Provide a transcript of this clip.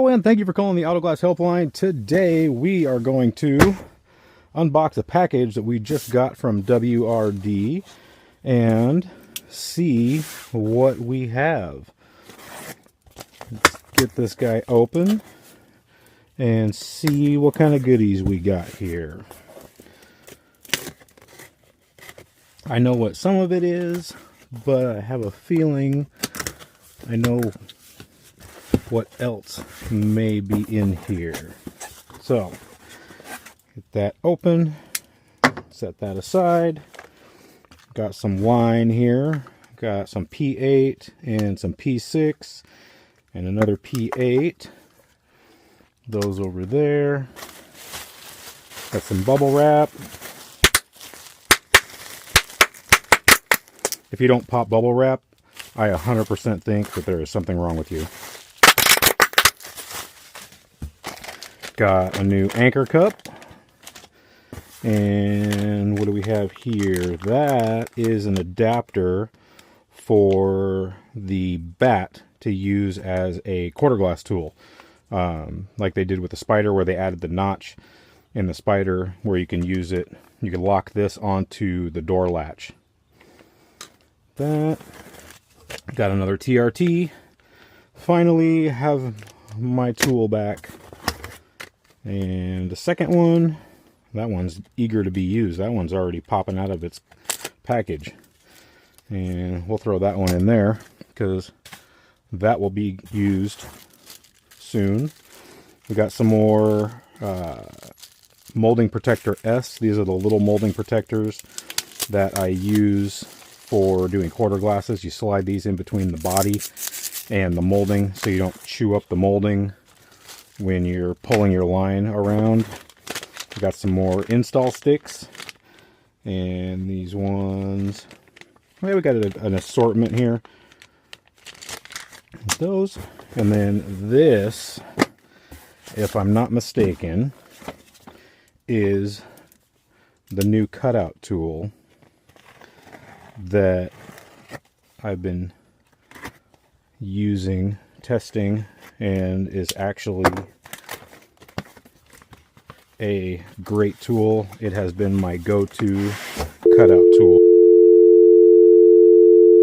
Hello and thank you for calling the Auto Glass Helpline. Today we are going to unbox a package that we just got from WRD and see what we have. Let's get this guy open and see what kind of goodies we got here. I know what some of it is, but I have a feeling I know what else may be in here. So, get that open, set that aside. Got some wine here, got some P8 and some P6 and another P8. Those over there. Got some bubble wrap. If you don't pop bubble wrap, I 100% think that there is something wrong with you. Got a new anchor cup. And what do we have here? That is an adapter for the bat to use as a quarter glass tool. Like they did with the spider, where they added the notch in the spider where you can use it. You can lock this onto the door latch. That. Got another TRT. Finally have my tool back. And the second one, that one's eager to be used. That one's already popping out of its package. And we'll throw that one in there because that will be used soon. We got some more molding protector S. These are the little molding protectors that I use for doing quarter glasses. You slide these in between the body and the molding so you don't chew up the molding when you're pulling your line around. We got some more install sticks, and these ones, well, we got an assortment here. Those, and then this, if I'm not mistaken, is the new cutout tool that I've been using, testing, and is actually a great tool. It has been my go-to cutout tool.